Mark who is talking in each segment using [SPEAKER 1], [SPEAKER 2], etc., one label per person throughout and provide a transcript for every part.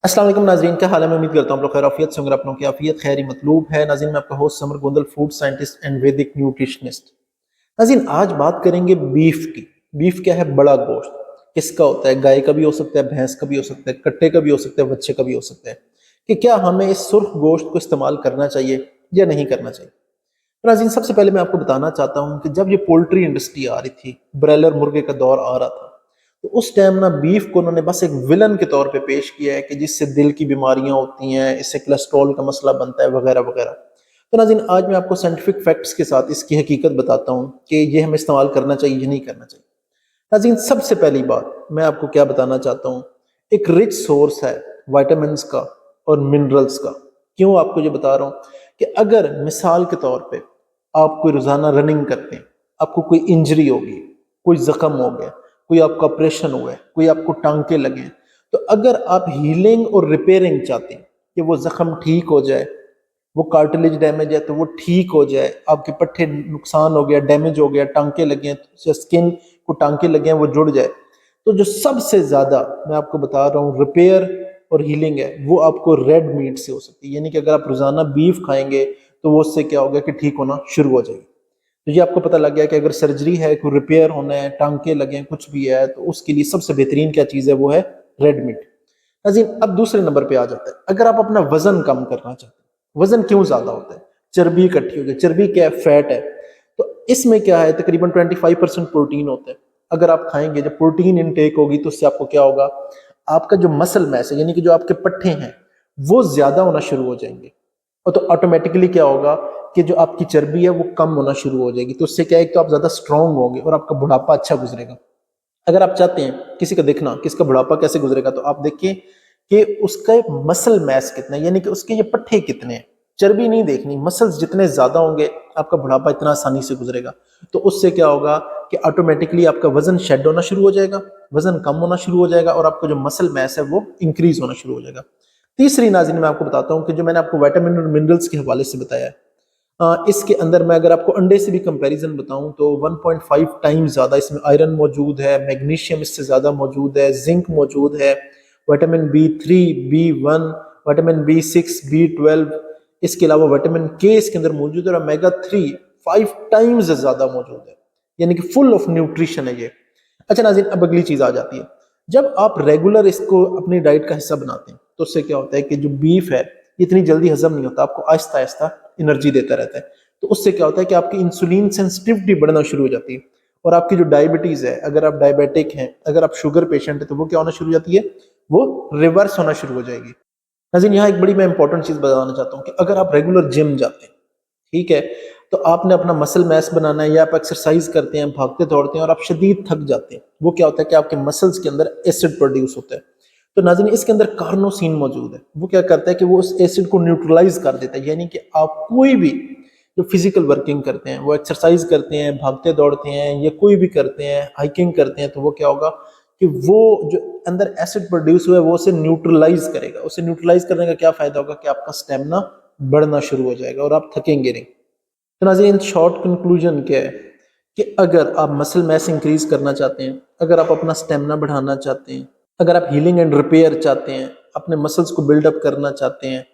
[SPEAKER 1] अस्सलाम वालेकुम नाज़रीन, क्या हाल है। मैं उम्मीद करता हूँ आप लोग खैर आफियत से होंगे। आप लोगों की आफियत खैर मतलूब है। नाज़रीन, मैं आपका host summer Gondal, food scientist and वैदिक न्यूट्रिशनिस्ट। नाज़रीन, आज बात करेंगे बीफ की। बीफ क्या है? बड़ा गोश्त। किसका होता है? गाय का भी हो सकता है, भैंस का भी हो सकता है, कट्टे का भी हो सकता है, बच्चे का भी हो सकता है। कि क्या हमें इस सुर्ख गोश्त को इस्तेमाल करना चाहिए या नहीं करना चाहिए। तो नाज़रीन, सबसे पहले मैं आपको बताना चाहता हूँ कि जब ये पोल्ट्री इंडस्ट्री आ रही थी, ब्रायलर मुर्गे का दौर आ रहा था, तो उस टाइम ना बीफ को उन्होंने बस एक विलन के तौर पे पेश किया है कि जिससे दिल की बीमारियां होती हैं, इससे कोलेस्ट्रॉल का मसला बनता है, वगैरह वगैरह। तो नाज़रीन, आज मैं आपको साइंटिफिक फैक्ट्स के साथ इसकी हकीकत बताता हूँ कि ये हमें इस्तेमाल करना चाहिए या नहीं करना चाहिए। नाज़रीन, सबसे पहली बात मैं आपको क्या बताना चाहता हूँ, एक रिच सोर्स है वाइटामिन का और मिनरल्स का। क्यों आपको ये बता रहा हूँ कि अगर मिसाल के तौर पे आप कोई रोजाना रनिंग करते हैं, आपको कोई इंजरी होगी, कोई जख्म हो गया, कोई आपका ऑपरेशन हुआ है, कोई आपको टांके लगे हैं, तो अगर आप हीलिंग और रिपेयरिंग चाहते हैं कि वो जख्म ठीक हो जाए, वो कार्टिलेज डैमेज है तो वो ठीक हो जाए, आपके पट्टे नुकसान हो गया, डैमेज हो गया, टांके लगे हैं, स्किन को टांके लगे हैं, वो जुड़ जाए, तो जो सबसे ज्यादा मैं आपको बता रहा हूँ रिपेयर और हीलिंग है, वो आपको रेड मीट से हो सकती है। यानी कि अगर आप रोजाना बीफ खाएंगे तो वो उससे क्या होगा कि ठीक होना शुरू हो जाएगी। तो ये आपको पता लग गया कि अगर सर्जरी है, कोई रिपेयर होना है, टांके लगे हैं, कुछ भी है, तो उसके लिए सबसे बेहतरीन क्या चीज़ है, वो है रेड मीट। नाज़रीन, अब दूसरे नंबर पे आ जाता है, अगर आप अपना वजन कम करना चाहते हैं। वजन क्यों ज़्यादा होता है? चर्बी इकट्ठी होती है। चर्बी क्या है? फैट है। तो इसमें क्या है, तकरीबन 25% प्रोटीन होता है। अगर आप खाएंगे, जब प्रोटीन इनटेक होगी तो उससे आपको क्या होगा, आपका जो मसल मैस है, यानी कि जो आपके पट्टे हैं, वो ज्यादा होना शुरू हो जाएंगे। और तो ऑटोमेटिकली क्या होगा कि जो आपकी चर्बी है वो कम होना शुरू हो जाएगी। तो उससे क्या है, तो आप ज्यादा स्ट्रांग होंगे और आपका बुढ़ापा अच्छा गुजरेगा। अगर आप चाहते हैं किसी का देखना किसका बुढ़ापा कैसे गुजरेगा, तो आप देखिए कि उसका मसल मैस कितना है, यानी कि उसके ये पट्टे कितने हैं। चर्बी नहीं देखनी, मसल्स जितने ज्यादा होंगे आपका बुढ़ापा इतना आसानी से गुजरेगा। तो उससे क्या होगा कि ऑटोमेटिकली आपका वजन शेड होना शुरू हो जाएगा, वजन कम होना शुरू हो जाएगा और आपका जो मसल मैस है वो इंक्रीज होना शुरू हो जाएगा। तीसरी नाज़रीन, मैं आपको बताता हूँ कि जो मैंने आपको विटामिन और मिनरल्स के हवाले से बताया है, इसके अंदर मैं अगर आपको अंडे से भी कंपैरिजन बताऊं तो 1.5 टाइम्स ज़्यादा इसमें आयरन मौजूद है, मैग्नीशियम इससे ज़्यादा मौजूद है, जिंक मौजूद है, vitamin B3, B1, vitamin B6, B12, इसके अलावा विटामिन के इसके अंदर मौजूद है और ओमेगा 3 5 टाइम्स ज़्यादा मौजूद है। यानी कि फुल ऑफ न्यूट्रिशन है ये। अच्छा नाज़रीन, अब अगली चीज़ आ जाती है, जब आप रेगुलर इसको अपनी डाइट का हिस्सा बनाते हैं तो उससे क्या होता है कि जो बीफ है इतनी जल्दी हजम नहीं होता, आपको आहिस्ता आहिस्ता एनर्जी देता रहता है। तो उससे क्या होता है कि आपकी इंसुलिन सेंसिटिविटी बढ़ना शुरू हो जाती है और आपकी जो डायबिटीज है, अगर आप डायबिटिक हैं, अगर आप शुगर पेशेंट है, तो वो क्या होना शुरू हो जाती है, वो रिवर्स होना शुरू हो जाएगी। नाज़रीन, यहाँ एक बड़ी मैं इंपॉर्टेंट चीज बताना चाहता हूँ कि अगर आप रेगुलर जिम जाते हैं, ठीक है, तो आपने अपना मसल मैस बनाना है, या आप एक्सरसाइज करते हैं, भागते दौड़ते हैं और आप शदीद थक जाते हैं, वो क्या होता है कि आपके मसल्स के अंदर एसिड प्रोड्यूस होता है। तो नाज़रीन, इसके अंदर कार्नोसिन मौजूद है, वो क्या करता है कि वो उस एसिड को न्यूट्रलाइज कर देता है। यानी कि आप कोई भी जो फिजिकल वर्किंग करते हैं, वो एक्सरसाइज करते हैं, भागते दौड़ते हैं, या कोई भी करते हैं, हाइकिंग करते हैं, तो वो क्या होगा कि वो जो अंदर एसिड प्रोड्यूस हुआ है वो उसे न्यूट्रलाइज करेगा। उसे न्यूट्रलाइज करने का क्या फायदा होगा कि आपका स्टेमिना बढ़ना शुरू हो जाएगा और आप थकेंगे नहीं। तो नाज़रीन, शॉर्ट कंक्लूजन क्या है कि अगर आप मसल मैस इंक्रीज करना चाहते हैं, अगर आप अपना स्टेमिना बढ़ाना चाहते हैं, अगर आप हीलिंग एंड रिपेयर चाहते हैं, अपने मसल्स को बिल्डअप करना चाहते हैं,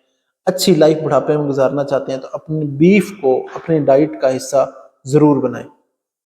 [SPEAKER 1] अच्छी लाइफ बुढ़ापे में गुजारना चाहते हैं, तो अपने बीफ को अपनी डाइट का हिस्सा जरूर बनाएं।